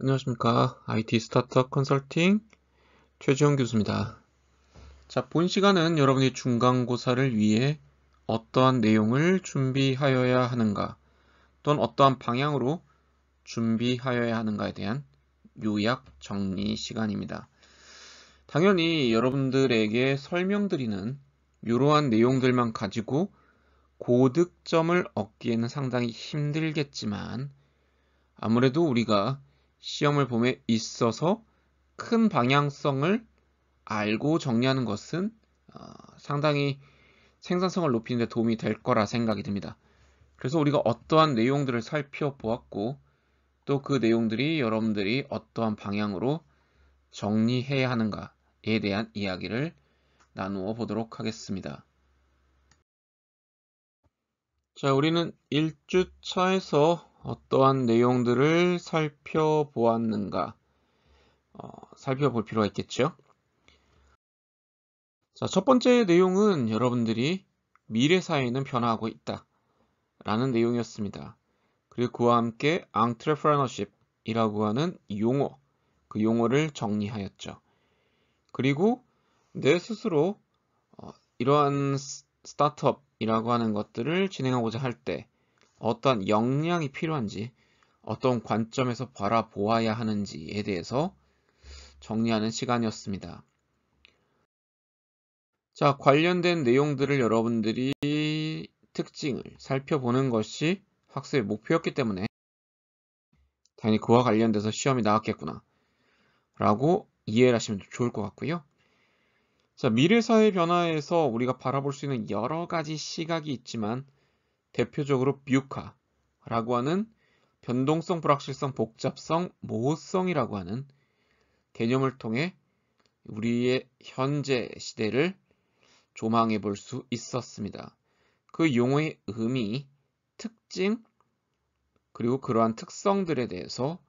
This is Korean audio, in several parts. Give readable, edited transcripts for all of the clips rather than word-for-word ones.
안녕하십니까. IT 스타트업 컨설팅 최지영 교수입니다. 자, 본 시간은 여러분이 중간고사를 위해 어떠한 내용을 준비하여야 하는가, 또는 어떠한 방향으로 준비하여야 하는가에 대한 요약 정리 시간입니다. 당연히 여러분들에게 설명드리는 이러한 내용들만 가지고 고득점을 얻기에는 상당히 힘들겠지만, 아무래도 우리가 시험을 봄에 있어서 큰 방향성을 알고 정리하는 것은 상당히 생산성을 높이는 데 도움이 될 거라 생각이 듭니다. 그래서 우리가 어떠한 내용들을 살펴보았고, 또 그 내용들이 여러분들이 어떠한 방향으로 정리해야 하는가에 대한 이야기를 나누어 보도록 하겠습니다. 자, 우리는 1주차에서 어떠한 내용들을 살펴보았는가 살펴볼 필요가 있겠죠. 자, 첫 번째 내용은 여러분들이 미래 사회는 변화하고 있다 라는 내용이었습니다. 그리고 그와 함께 entrepreneurship이라고 하는 용어, 그 용어를 정리하였죠. 그리고 내 스스로 이러한 스타트업이라고 하는 것들을 진행하고자 할 때 어떠한 역량이 필요한지, 어떤 관점에서 바라보아야 하는지에 대해서 정리하는 시간이었습니다. 자, 관련된 내용들을 여러분들이 특징을 살펴보는 것이 학습의 목표였기 때문에 당연히 그와 관련돼서 시험이 나왔겠구나 라고 이해를 하시면 좋을 것 같고요. 자, 미래사회 변화에서 우리가 바라볼 수 있는 여러 가지 시각이 있지만 대표적으로 뷰카라고 하는 변동성, 불확실성, 복잡성, 모호성이라고 하는 개념을 통해 우리의 현재 시대를 조망해 볼 수 있었습니다. 그 용어의 의미, 특징, 그리고 그러한 특성들에 대해서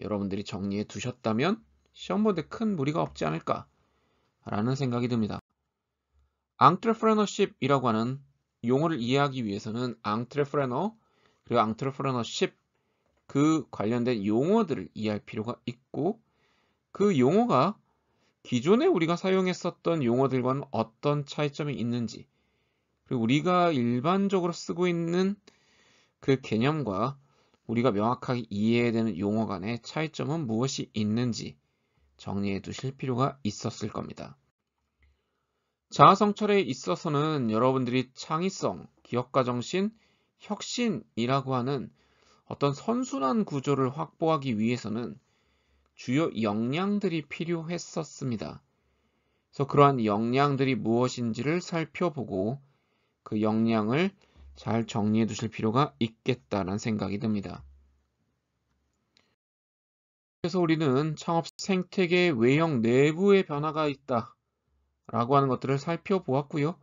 여러분들이 정리해 두셨다면 시험 보는데 큰 무리가 없지 않을까 라는 생각이 듭니다. entrepreneurship이라고 하는 용어를 이해하기 위해서는 entrepreneur 그리고 entrepreneurship 그 관련된 용어들을 이해할 필요가 있고, 그 용어가 기존에 우리가 사용했었던 용어들과는 어떤 차이점이 있는지, 그리고 우리가 일반적으로 쓰고 있는 그 개념과 우리가 명확하게 이해해야 되는 용어 간의 차이점은 무엇이 있는지 정리해 두실 필요가 있었을 겁니다. 자아성찰에 있어서는 여러분들이 창의성, 기업가 정신, 혁신이라고 하는 어떤 선순환 구조를 확보하기 위해서는 주요 역량들이 필요했었습니다. 그래서 그러한 역량들이 무엇인지를 살펴보고 그 역량을 잘 정리해 두실 필요가 있겠다는 생각이 듭니다. 그래서 우리는 창업 생태계 외형 내부의 변화가 있다 라고 하는 것들을 살펴보았고요.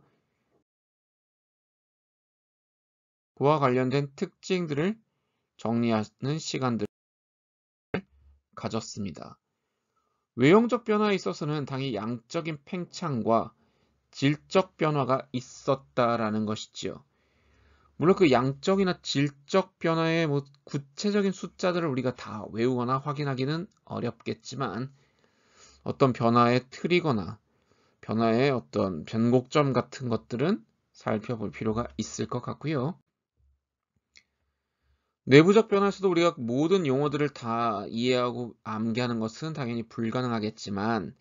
그와 관련된 특징들을 정리하는 시간들을 가졌습니다. 외형적 변화에 있어서는 당연히 양적인 팽창과 질적 변화가 있었다라는 것이지요. 물론 그 양적이나 질적 변화의 구체적인 숫자들을 우리가 다 외우거나 확인하기는 어렵겠지만 어떤 변화의 틀이거나 변화의 어떤 변곡점 같은 것들은 살펴볼 필요가 있을 것 같고요. 내부적 변화에서도 우리가 모든 용어들을 다 이해하고 암기하는 것은 당연히 불가능하겠지만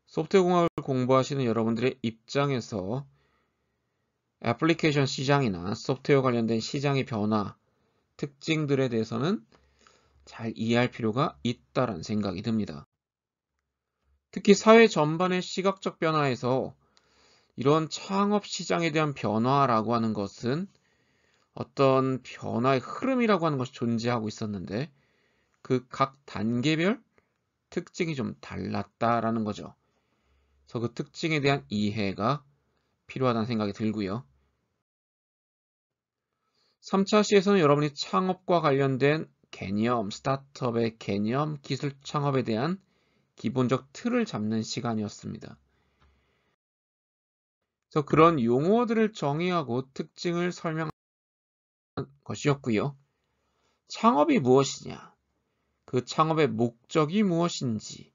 소프트웨어 공학을 공부하시는 여러분들의 입장에서 애플리케이션 시장이나 소프트웨어 관련된 시장의 변화, 특징들에 대해서는 잘 이해할 필요가 있다는 생각이 듭니다. 특히 사회 전반의 시각적 변화에서 이런 창업 시장에 대한 변화라고 하는 것은 어떤 변화의 흐름이라고 하는 것이 존재하고 있었는데 그 각 단계별 특징이 좀 달랐다라는 거죠. 그래서 그 특징에 대한 이해가 필요하다는 생각이 들고요. 3차 시에서는 여러분이 창업과 관련된 개념, 스타트업의 개념, 기술 창업에 대한 기본적 틀을 잡는 시간이었습니다. 그래서 그런 용어들을 정의하고 특징을 설명하는 것이었고요. 창업이 무엇이냐? 그 창업의 목적이 무엇인지,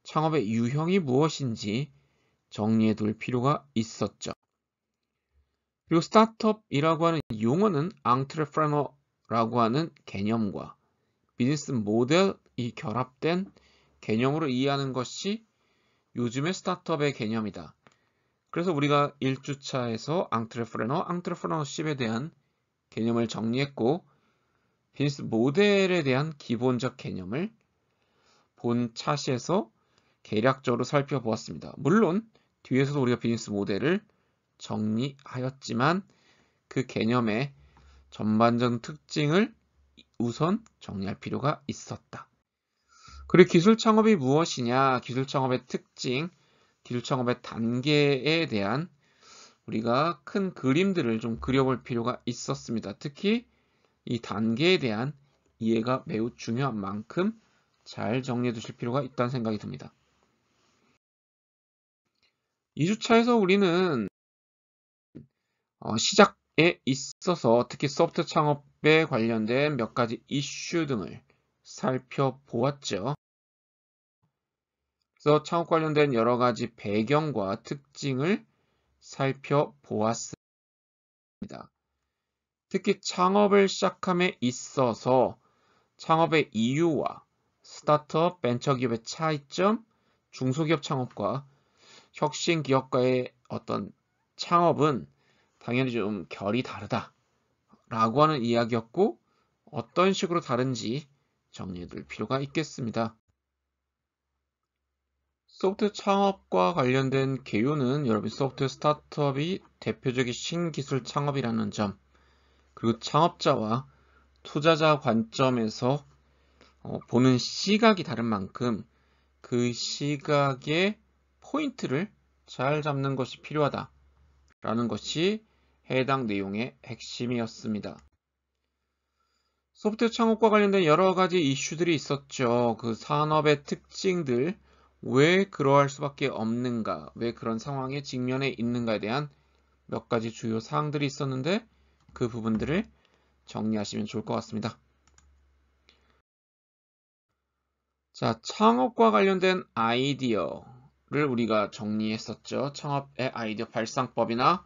창업의 유형이 무엇인지 정리해 둘 필요가 있었죠. 그리고 스타트업이라고 하는 용어는 entrepreneur라고 하는 개념과 비즈니스 모델이 결합된 개념으로 이해하는 것이 요즘의 스타트업의 개념이다. 그래서 우리가 1주차에서 entrepreneurship에 대한 개념을 정리했고, 비즈니스 모델에 대한 기본적 개념을 본 차시에서 개략적으로 살펴보았습니다. 물론 뒤에서도 우리가 비즈니스 모델을 정리하였지만 그 개념의 전반적인 특징을 우선 정리할 필요가 있었다. 그리고 기술 창업이 무엇이냐, 기술 창업의 특징, 기술 창업의 단계에 대한 우리가 큰 그림들을 좀 그려볼 필요가 있었습니다. 특히 이 단계에 대한 이해가 매우 중요한 만큼 잘 정리해 두실 필요가 있다는 생각이 듭니다. 2주차에서 우리는 시작에 있어서 특히 소프트 창업에 관련된 몇 가지 이슈 등을 살펴보았죠. 그래서 창업 관련된 여러 가지 배경과 특징을 살펴보았습니다. 특히 창업을 시작함에 있어서 창업의 이유와 스타트업, 벤처기업의 차이점, 중소기업 창업과 혁신기업과의 어떤 창업은 당연히 좀 결이 다르다라고 하는 이야기였고, 어떤 식으로 다른지 정리해둘 필요가 있겠습니다. 소프트 창업과 관련된 개요는 여러분 소프트 스타트업이 대표적인 신기술 창업이라는 점, 그리고 창업자와 투자자 관점에서 보는 시각이 다른 만큼 그 시각의 포인트를 잘 잡는 것이 필요하다라는 것이 해당 내용의 핵심이었습니다. 소프트 창업과 관련된 여러 가지 이슈들이 있었죠. 그 산업의 특징들, 왜 그러할 수밖에 없는가, 왜 그런 상황에 직면해 있는가에 대한 몇 가지 주요 사항들이 있었는데 그 부분들을 정리하시면 좋을 것 같습니다. 자, 창업과 관련된 아이디어를 우리가 정리했었죠. 창업의 아이디어 발상법이나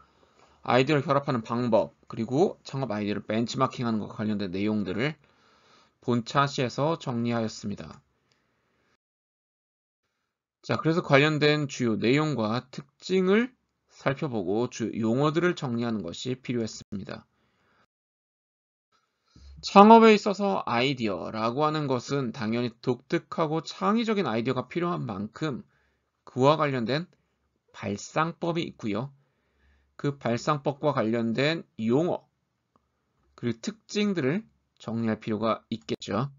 아이디어를 결합하는 방법, 그리고 창업 아이디어를 벤치마킹하는 것과 관련된 내용들을 본 차시에서 정리하였습니다. 자, 그래서 관련된 주요 내용과 특징을 살펴보고 주요 용어들을 정리하는 것이 필요했습니다. 창업에 있어서 아이디어라고 하는 것은 당연히 독특하고 창의적인 아이디어가 필요한 만큼 그와 관련된 발상법이 있고요. 그 발상법과 관련된 용어, 그리고 특징들을 정리할 필요가 있겠죠.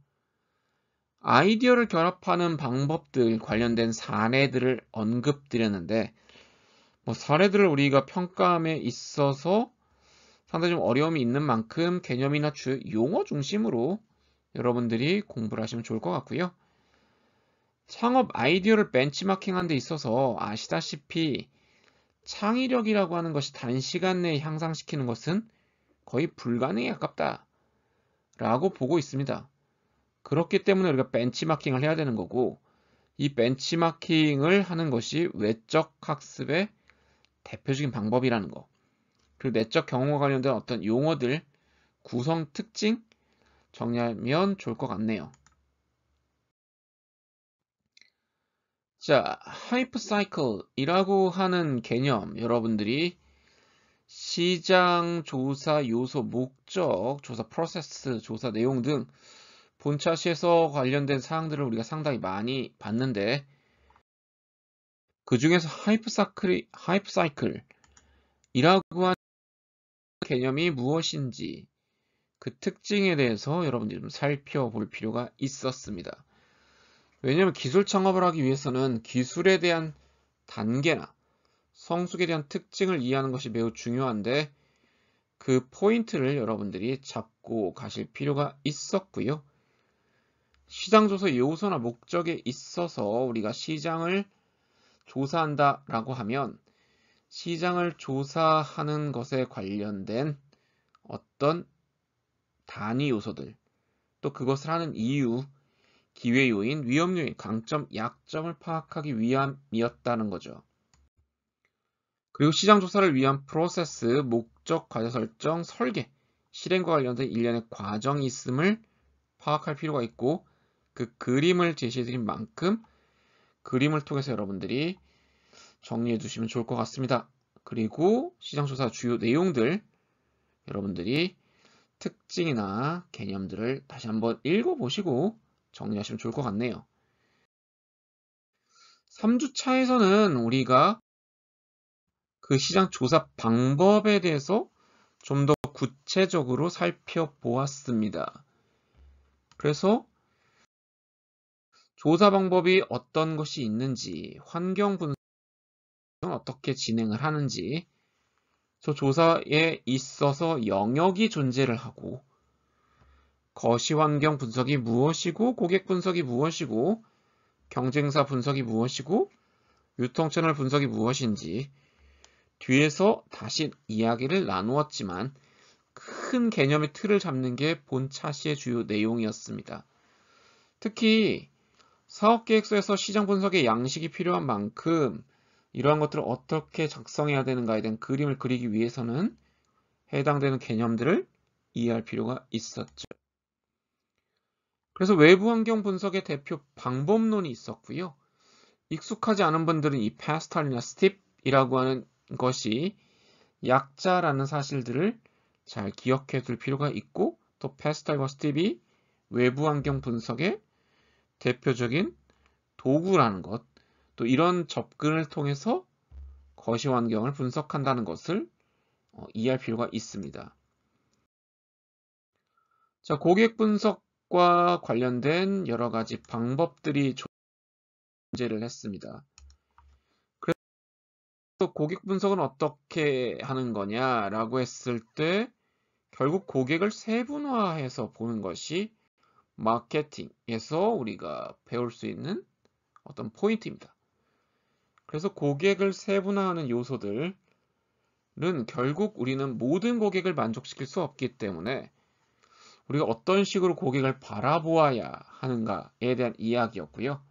아이디어를 결합하는 방법들 관련된 사례들을 언급드렸는데, 사례들을 우리가 평가함에 있어서 상당히 좀 어려움이 있는 만큼 개념이나 주요 용어 중심으로 여러분들이 공부를 하시면 좋을 것 같고요. 창업 아이디어를 벤치마킹하는 데 있어서 아시다시피 창의력이라고 하는 것이 단시간 내에 향상시키는 것은 거의 불가능에 가깝다라고 보고 있습니다. 그렇기 때문에 우리가 벤치마킹을 해야 되는 거고, 이 벤치마킹을 하는 것이 외적 학습의 대표적인 방법이라는 거, 그리고 내적 경험과 관련된 어떤 용어들, 구성 특징 정리하면 좋을 것 같네요. 자, 하이프 사이클이라고 하는 개념, 여러분들이 시장 조사 요소, 목적, 조사 프로세스, 조사 내용 등 본차시에서 관련된 사항들을 우리가 상당히 많이 봤는데, 그 중에서 하이프 사이클이라고 하는 개념이 무엇인지 그 특징에 대해서 여러분들이 좀 살펴볼 필요가 있었습니다. 왜냐하면 기술 창업을 하기 위해서는 기술에 대한 단계나 성숙에 대한 특징을 이해하는 것이 매우 중요한데, 그 포인트를 여러분들이 잡고 가실 필요가 있었고요. 시장조사 요소나 목적에 있어서 우리가 시장을 조사한다라고 하면 시장을 조사하는 것에 관련된 어떤 단위 요소들, 또 그것을 하는 이유, 기회 요인, 위험 요인, 강점, 약점을 파악하기 위함이었다는 거죠. 그리고 시장 조사를 위한 프로세스, 목적, 과제 설정, 설계, 실행과 관련된 일련의 과정이 있음을 파악할 필요가 있고 그 그림을 제시해드린 만큼 그림을 통해서 여러분들이 정리해 두시면 좋을 것 같습니다. 그리고 시장조사 주요 내용들 여러분들이 특징이나 개념들을 다시 한번 읽어보시고 정리하시면 좋을 것 같네요. 3주차에서는 우리가 그 시장 조사 방법에 대해서 좀 더 구체적으로 살펴보았습니다. 그래서 조사 방법이 어떤 것이 있는지, 환경 분석은 어떻게 진행을 하는지, 저 조사에 있어서 영역이 존재를 하고, 거시환경 분석이 무엇이고, 고객 분석이 무엇이고, 경쟁사 분석이 무엇이고, 유통채널 분석이 무엇인지, 뒤에서 다시 이야기를 나누었지만, 큰 개념의 틀을 잡는 게 본 차시의 주요 내용이었습니다. 특히 사업계획서에서 시장 분석의 양식이 필요한 만큼 이러한 것들을 어떻게 작성해야 되는가에 대한 그림을 그리기 위해서는 해당되는 개념들을 이해할 필요가 있었죠. 그래서 외부 환경 분석의 대표 방법론이 있었고요. 익숙하지 않은 분들은 이 패스탈이나 스팁이라고 하는 것이 약자라는 사실들을 잘 기억해 둘 필요가 있고 또 패스탈과 스팁이 외부 환경 분석의 대표적인 도구라는 것, 또 이런 접근을 통해서 거시 환경을 분석한다는 것을 이해할 필요가 있습니다. 자, 고객 분석과 관련된 여러 가지 방법들이 존재를 했습니다. 그래서 고객 분석은 어떻게 하는 거냐라고 했을 때 결국 고객을 세분화해서 보는 것이 마케팅에서 우리가 배울 수 있는 어떤 포인트입니다. 그래서 고객을 세분화하는 요소들은 결국 우리는 모든 고객을 만족시킬 수 없기 때문에 우리가 어떤 식으로 고객을 바라보아야 하는가에 대한 이야기였고요.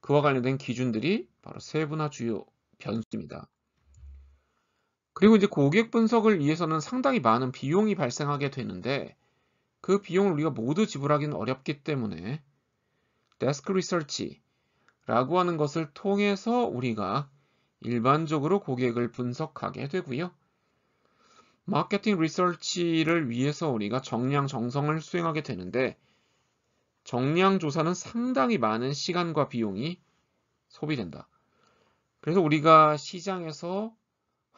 그와 관련된 기준들이 바로 세분화 주요 변수입니다. 그리고 이제 고객 분석을 위해서는 상당히 많은 비용이 발생하게 되는데 그 비용을 우리가 모두 지불하기는 어렵기 때문에 데스크 리서치라고 하는 것을 통해서 우리가 일반적으로 고객을 분석하게 되고요. 마케팅 리서치를 위해서 우리가 정량 정성을 수행하게 되는데 정량 조사는 상당히 많은 시간과 비용이 소비된다. 그래서 우리가 시장에서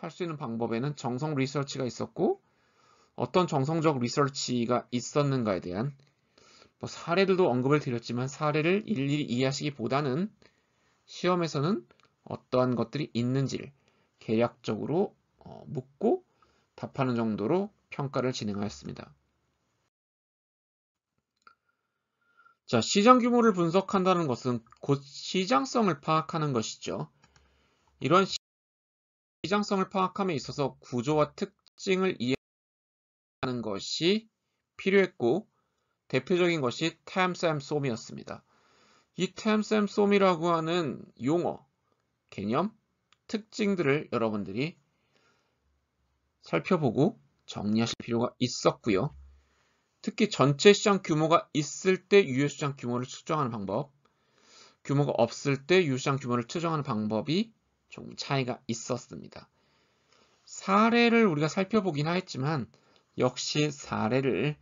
할 수 있는 방법에는 정성 리서치가 있었고 어떤 정성적 리서치가 있었는가에 대한 사례들도 언급을 드렸지만 사례를 일일이 이해하시기보다는 시험에서는 어떠한 것들이 있는지를 계략적으로 묻고 답하는 정도로 평가를 진행하였습니다. 자, 시장 규모를 분석한다는 것은 곧 시장성을 파악하는 것이죠. 이러한 시장성을 파악함에 있어서 구조와 특징을 이해하는 것이 필요했고 대표적인 것이 템샘솜이었습니다. 이 템샘솜이라고 하는 용어, 개념, 특징들을 여러분들이 살펴보고 정리하실 필요가 있었고요. 특히 전체 시장 규모가 있을 때 유효시장 규모를 측정하는 방법, 규모가 없을 때 유효시장 규모를 측정하는 방법이 조금 차이가 있었습니다. 사례를 우리가 살펴보긴 하였지만 역시 사례를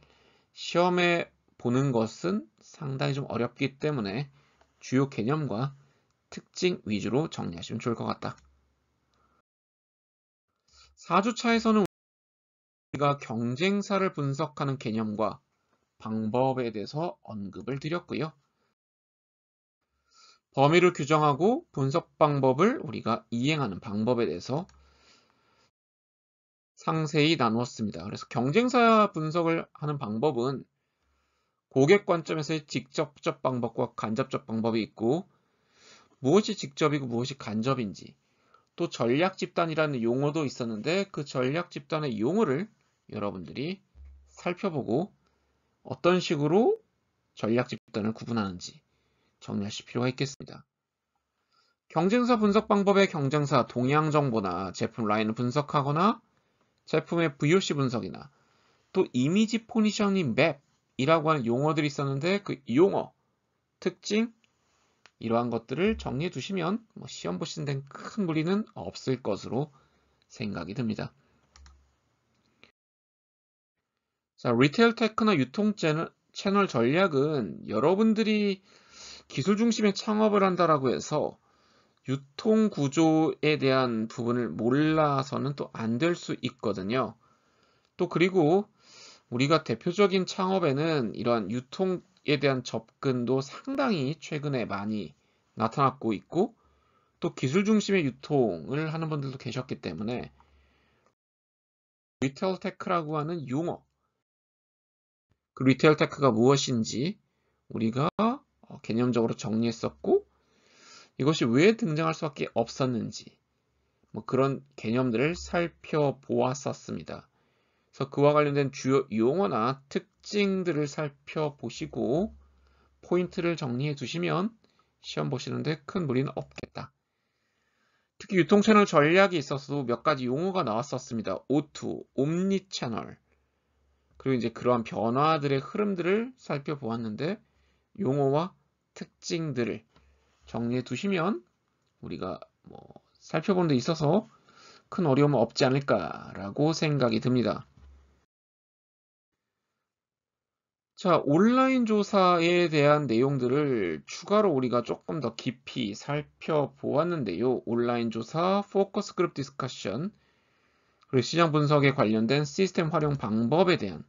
시험에 보는 것은 상당히 좀 어렵기 때문에 주요 개념과 특징 위주로 정리하시면 좋을 것 같다. 4주차에서는 우리가 경쟁사를 분석하는 개념과 방법에 대해서 언급을 드렸고요. 범위를 규정하고 분석 방법을 우리가 이행하는 방법에 대해서 상세히 나누었습니다. 그래서 경쟁사 분석을 하는 방법은 고객 관점에서의 직접적 방법과 간접적 방법이 있고 무엇이 직접이고 무엇이 간접인지 또 전략 집단이라는 용어도 있었는데 그 전략 집단의 용어를 여러분들이 살펴보고 어떤 식으로 전략 집단을 구분하는지 정리하실 필요가 있겠습니다. 경쟁사 분석 방법의 경쟁사 동향 정보나 제품 라인을 분석하거나 제품의 VOC 분석이나 또 이미지 포지셔닝 맵이라고 하는 용어들이 있었는데 그 용어, 특징, 이러한 것들을 정리해 두시면 시험 보시는 데는 큰 무리는 없을 것으로 생각이 듭니다. 자, 리테일 테크나 유통 채널 전략은 여러분들이 기술 중심의 창업을 한다라고 해서 유통 구조에 대한 부분을 몰라서는 또 안 될 수 있거든요. 또 그리고 우리가 대표적인 창업에는 이러한 유통에 대한 접근도 상당히 최근에 많이 나타났고 있고 또 기술 중심의 유통을 하는 분들도 계셨기 때문에 리테일 테크라고 하는 용어, 그 리테일 테크가 무엇인지 우리가 개념적으로 정리했었고 이것이 왜 등장할 수밖에 없었는지 그런 개념들을 살펴보았었습니다. 그래서 그와 관련된 주요 용어나 특징들을 살펴보시고 포인트를 정리해 두시면 시험 보시는데 큰 무리는 없겠다. 특히 유통채널 전략이 있어서도 몇 가지 용어가 나왔었습니다. O2, 옴니채널. 그리고 이제 그러한 변화들의 흐름들을 살펴보았는데 용어와 특징들을 정리해 두시면 우리가 살펴보는 데 있어서 큰 어려움은 없지 않을까라고 생각이 듭니다. 자, 온라인 조사에 대한 내용들을 추가로 우리가 조금 더 깊이 살펴보았는데요. 온라인 조사, 포커스 그룹 디스커션, 그리고 시장 분석에 관련된 시스템 활용 방법에 대한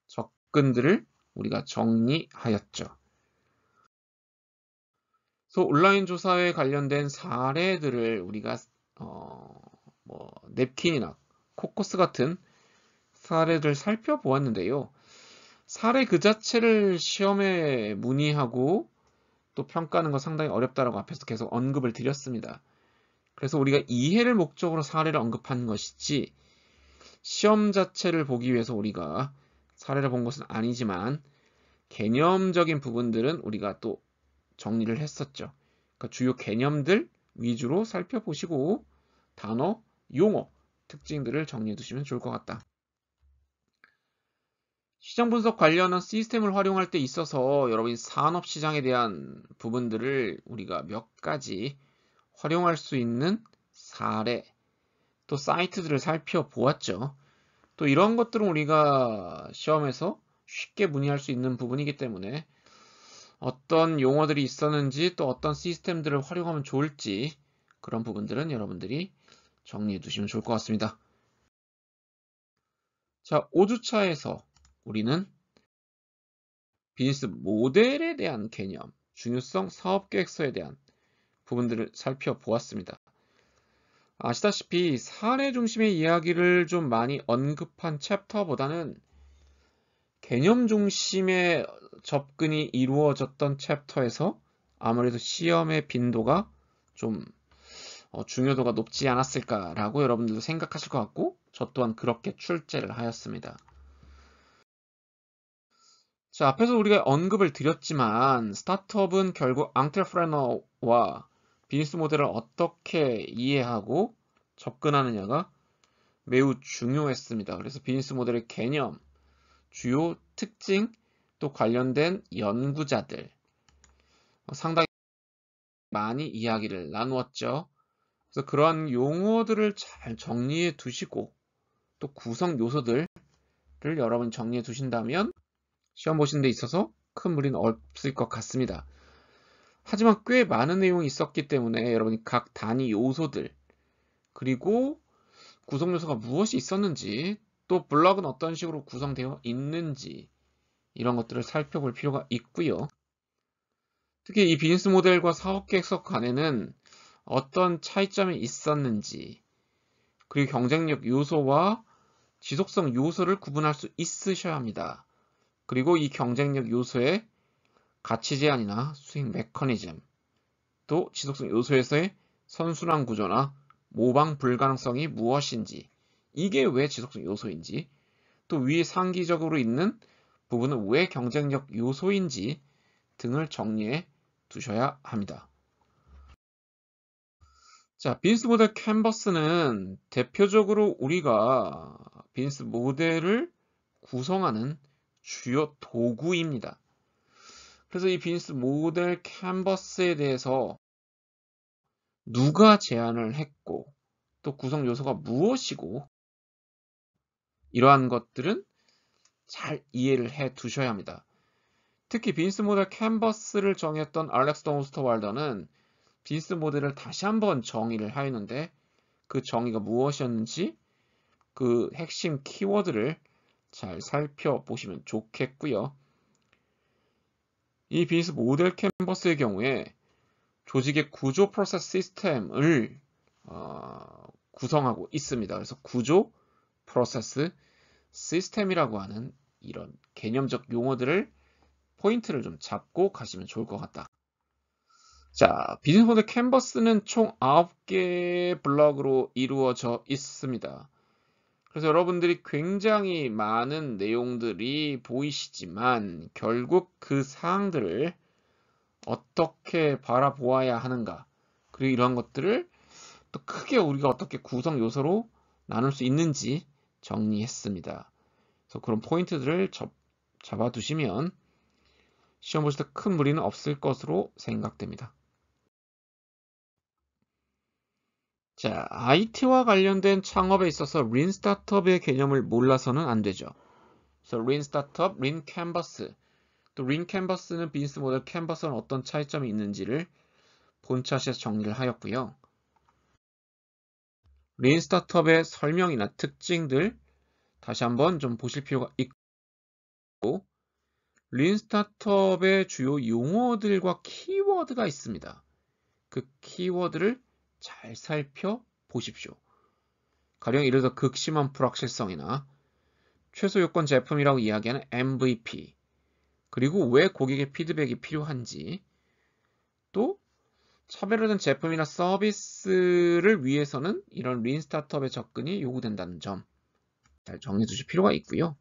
접근들을 우리가 정리하였죠. 그래서 온라인 조사에 관련된 사례들을 우리가 냅킨이나 코커스 같은 사례를 살펴보았는데요. 사례 그 자체를 시험에 문의하고 또 평가하는 거 상당히 어렵다라고 앞에서 계속 언급을 드렸습니다. 그래서 우리가 이해를 목적으로 사례를 언급한 것이지 시험 자체를 보기 위해서 우리가 사례를 본 것은 아니지만 개념적인 부분들은 우리가 또 정리를 했었죠. 그러니까 주요 개념들 위주로 살펴보시고 단어, 용어, 특징들을 정리해 두시면 좋을 것 같다. 시장 분석 관련한 시스템을 활용할 때 있어서 여러분이 산업시장에 대한 부분들을 우리가 몇 가지 활용할 수 있는 사례, 또 사이트들을 살펴보았죠. 또 이런 것들은 우리가 시험에서 쉽게 문의할 수 있는 부분이기 때문에 어떤 용어들이 있었는지 또 어떤 시스템들을 활용하면 좋을지 그런 부분들은 여러분들이 정리해 두시면 좋을 것 같습니다. 자, 5주차에서 우리는 비즈니스 모델에 대한 개념, 중요성, 사업계획서에 대한 부분들을 살펴보았습니다. 아시다시피 사례 중심의 이야기를 좀 많이 언급한 챕터보다는 개념 중심의 접근이 이루어졌던 챕터에서 아무래도 시험의 빈도가 좀 중요도가 높지 않았을까라고 여러분들도 생각하실 것 같고 저 또한 그렇게 출제를 하였습니다. 자, 앞에서 우리가 언급을 드렸지만 스타트업은 결국 앙트레프레너와 비즈니스 모델을 어떻게 이해하고 접근하느냐가 매우 중요했습니다. 그래서 비즈니스 모델의 개념, 주요 특징, 또 관련된 연구자들 상당히 많이 이야기를 나누었죠. 그래서 그러한 용어들을 잘 정리해 두시고 또 구성 요소들을 여러분 정리해 두신다면 시험 보시는 데 있어서 큰 무리는 없을 것 같습니다. 하지만 꽤 많은 내용이 있었기 때문에 여러분이 각 단위 요소들 그리고 구성 요소가 무엇이 있었는지 또 블럭은 어떤 식으로 구성되어 있는지 이런 것들을 살펴볼 필요가 있고요. 특히 이 비즈니스 모델과 사업계획서 간에는 어떤 차이점이 있었는지 그리고 경쟁력 요소와 지속성 요소를 구분할 수 있으셔야 합니다. 그리고 이 경쟁력 요소의 가치 제한이나 수익 메커니즘, 또 지속성 요소에서의 선순환 구조나 모방 불가능성이 무엇인지, 이게 왜 지속성 요소인지, 또 위에 상기적으로 있는 부분은 왜 경쟁력 요소인지 등을 정리해 두셔야 합니다. 자, 빈스 모델 캔버스는 대표적으로 우리가 빈스 모델을 구성하는 주요 도구입니다. 그래서 이 빈스 모델 캔버스에 대해서 누가 제안을 했고 또 구성 요소가 무엇이고 이러한 것들은 잘 이해를 해 두셔야 합니다. 특히 빈스 모델 캔버스를 정했던 알렉스 오스터왈더는 빈스 모델을 다시 한번 정의를 하였는데 그 정의가 무엇이었는지 그 핵심 키워드를 잘 살펴보시면 좋겠고요. 이 빈스 모델 캔버스의 경우에 조직의 구조 프로세스 시스템을 구성하고 있습니다. 그래서 구조 프로세스 시스템이라고 하는 이런 개념적 용어들을 포인트를 좀 잡고 가시면 좋을 것 같다. 자, 빈스 모델 캔버스는 총 9개의 블럭으로 이루어져 있습니다. 그래서 여러분들이 굉장히 많은 내용들이 보이시지만 결국 그 사항들을 어떻게 바라보아야 하는가, 그리고 이러한 것들을 또 크게 우리가 어떻게 구성 요소로 나눌 수 있는지 정리했습니다. 그래서 그런 포인트들을 잡아두시면 시험 보실 때 큰 무리는 없을 것으로 생각됩니다. 자, IT와 관련된 창업에 있어서 린 스타트업의 개념을 몰라서는 안 되죠. 그래서 린 스타트업, 린 캔버스, 또 린 캔버스는 빈스 모델 캔버스는 어떤 차이점이 있는지를 본 차트에서 정리를 하였고요. 린 스타트업의 설명이나 특징들 다시 한번 좀 보실 필요가 있고, 린 스타트업의 주요 용어들과 키워드가 있습니다. 그 키워드를 잘 살펴보십시오. 가령 예를 들어 극심한 불확실성이나 최소 요건 제품이라고 이야기하는 MVP, 그리고 왜 고객의 피드백이 필요한지, 또 차별화된 제품이나 서비스를 위해서는 이런 린 스타트업의 접근이 요구된다는 점 잘 정리해 두실 필요가 있고요.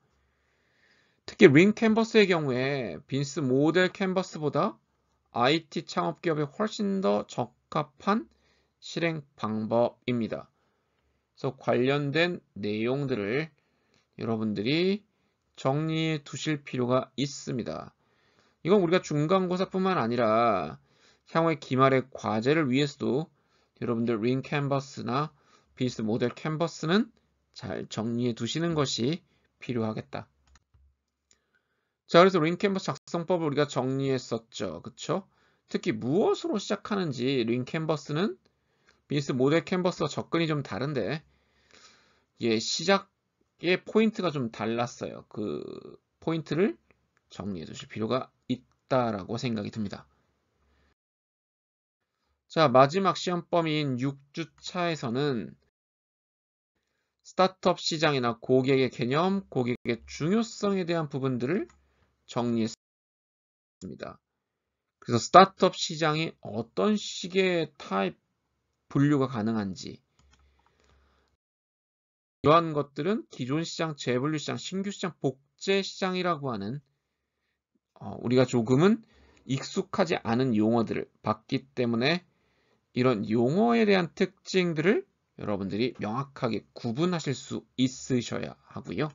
특히 린 캔버스의 경우에 빈스 모델 캔버스보다 IT 창업 기업에 훨씬 더 적합한 실행 방법입니다. 그래서 관련된 내용들을 여러분들이 정리해 두실 필요가 있습니다. 이건 우리가 중간고사뿐만 아니라 향후의 기말의 과제를 위해서도 여러분들 린 캔버스나 빈스 모델 캔버스는 잘 정리해 두시는 것이 필요하겠다. 자, 그래서 린 캔버스 작성법을 우리가 정리했었죠. 그쵸? 특히 무엇으로 시작하는지 린 캔버스는 빈스 모델 캔버스와 접근이 좀 다른데 시작의 포인트가 좀 달랐어요. 그 포인트를 정리해 두실 필요가 있다라고 생각이 듭니다. 자, 마지막 시험 범위인 6주차에서는 스타트업 시장이나 고객의 개념, 고객의 중요성에 대한 부분들을 정리했습니다. 그래서 스타트업 시장이 어떤 식의 타입 분류가 가능한지, 이러한 것들은 기존 시장, 재분류 시장, 신규 시장, 복제 시장이라고 하는 우리가 조금은 익숙하지 않은 용어들을 봤기 때문에 이런 용어에 대한 특징들을 여러분들이 명확하게 구분하실 수 있으셔야 하고요.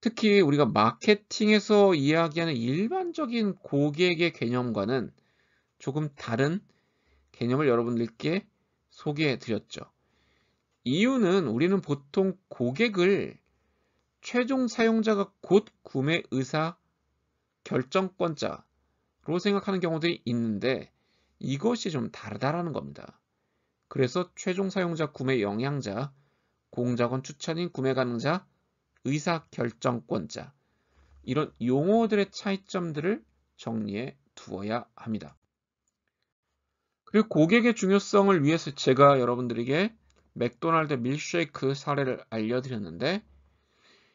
특히 우리가 마케팅에서 이야기하는 일반적인 고객의 개념과는 조금 다른 개념을 여러분들께 소개해 드렸죠. 이유는 우리는 보통 고객을 최종 사용자가 곧 구매 의사 결정권자로 생각하는 경우들이 있는데 이것이 좀 다르다라는 겁니다. 그래서 최종 사용자 구매 영향자, 공작원 추천인 구매 가능자, 의사결정권자, 이런 용어들의 차이점들을 정리해 두어야 합니다. 그리고 고객의 중요성을 위해서 제가 여러분들에게 맥도날드 밀쉐이크 사례를 알려드렸는데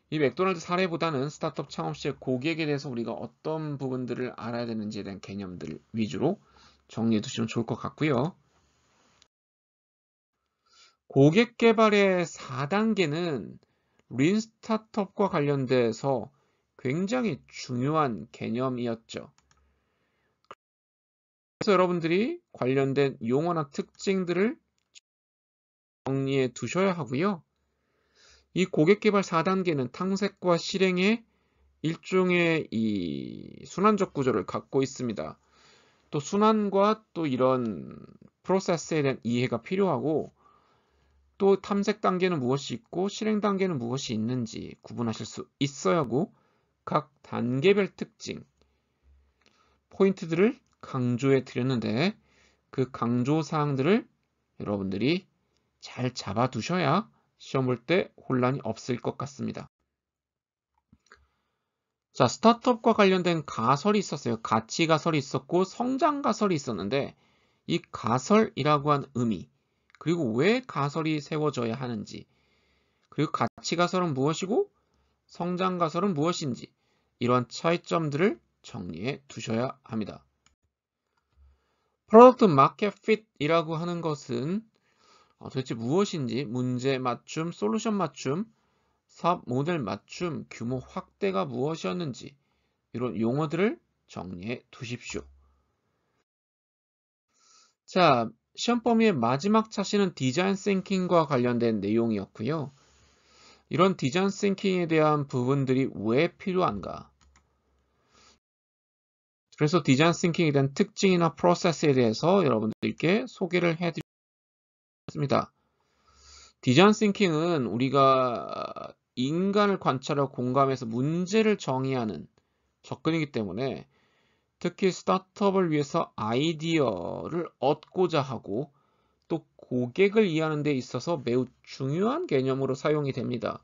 이 맥도날드 사례보다는 스타트업 창업 시의 고객에 대해서 우리가 어떤 부분들을 알아야 되는지에 대한 개념들 위주로 정리해 두시면 좋을 것 같고요. 고객 개발의 4단계는 린 스타트업과 관련돼서 굉장히 중요한 개념이었죠. 그래서 여러분들이 관련된 용어나 특징들을 정리해 두셔야 하고요. 이 고객개발 4단계는 탐색과 실행의 일종의 이 순환적 구조를 갖고 있습니다. 또 순환과 또 이런 프로세스에 대한 이해가 필요하고, 또 탐색 단계는 무엇이 있고 실행 단계는 무엇이 있는지 구분하실 수 있어야 하고, 각 단계별 특징, 포인트들을 강조해 드렸는데 그 강조 사항들을 여러분들이 잘 잡아 두셔야 시험 볼 때 혼란이 없을 것 같습니다. 자, 스타트업과 관련된 가설이 있었어요. 가치 가설이 있었고 성장 가설이 있었는데, 이 가설이라고 한 의미, 그리고 왜 가설이 세워져야 하는지, 그리고 가치 가설은 무엇이고 성장 가설은 무엇인지, 이러한 차이점들을 정리해 두셔야 합니다. 프로덕트 마켓 핏이라고 하는 것은 도대체 무엇인지, 문제 맞춤, 솔루션 맞춤, 사업 모델 맞춤, 규모 확대가 무엇이었는지, 이런 용어들을 정리해 두십시오. 자, 시험 범위의 마지막 차시는 디자인 싱킹과 관련된 내용이었고요. 이런 디자인 싱킹에 대한 부분들이 왜 필요한가? 그래서 디자인 싱킹에 대한 특징이나 프로세스에 대해서 여러분들께 소개를 해드렸습니다. 디자인 싱킹은 우리가 인간을 관찰하고 공감해서 문제를 정의하는 접근이기 때문에, 특히 스타트업을 위해서 아이디어를 얻고자 하고 또 고객을 이해하는 데 있어서 매우 중요한 개념으로 사용이 됩니다.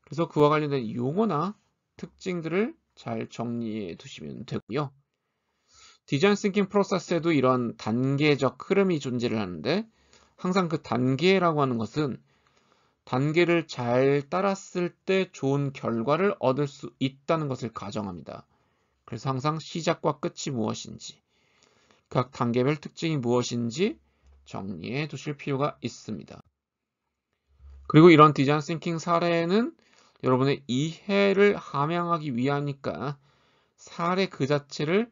그래서 그와 관련된 용어나 특징들을 잘 정리해 두시면 되고요. 디자인 싱킹 프로세스에도 이런 단계적 흐름이 존재를 하는데, 항상 그 단계라고 하는 것은 단계를 잘 따랐을 때 좋은 결과를 얻을 수 있다는 것을 가정합니다. 그래서 항상 시작과 끝이 무엇인지, 각 단계별 특징이 무엇인지 정리해 두실 필요가 있습니다. 그리고 이런 디자인 싱킹 사례는 여러분의 이해를 함양하기 위하니까 사례 그 자체를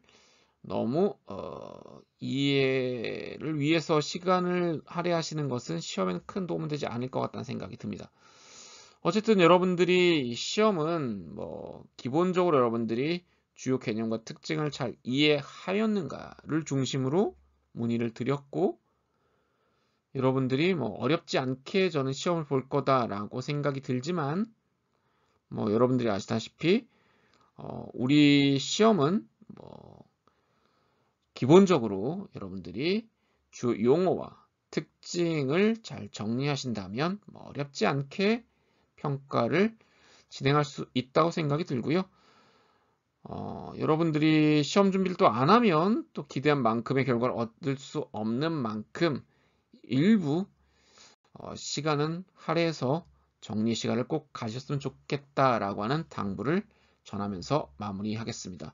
너무 이해를 위해서 시간을 할애하시는 것은 시험에는 큰 도움은 되지 않을 것 같다는 생각이 듭니다. 어쨌든 여러분들이 시험은 기본적으로 여러분들이 주요 개념과 특징을 잘 이해하였는가를 중심으로 문의를 드렸고, 여러분들이 어렵지 않게 저는 시험을 볼 거다라고 생각이 들지만, 여러분들이 아시다시피 우리 시험은 기본적으로 여러분들이 주 용어와 특징을 잘 정리하신다면 어렵지 않게 평가를 진행할 수 있다고 생각이 들고요. 여러분들이 시험 준비를 또 안 하면 또 기대한 만큼의 결과를 얻을 수 없는 만큼 일부 시간은 할애해서 정리 시간을 꼭 가셨으면 좋겠다라고 하는 당부를 전하면서 마무리하겠습니다.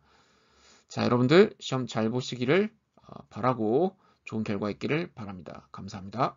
자, 여러분들 시험 잘 보시기를 바라고 좋은 결과 있기를 바랍니다. 감사합니다.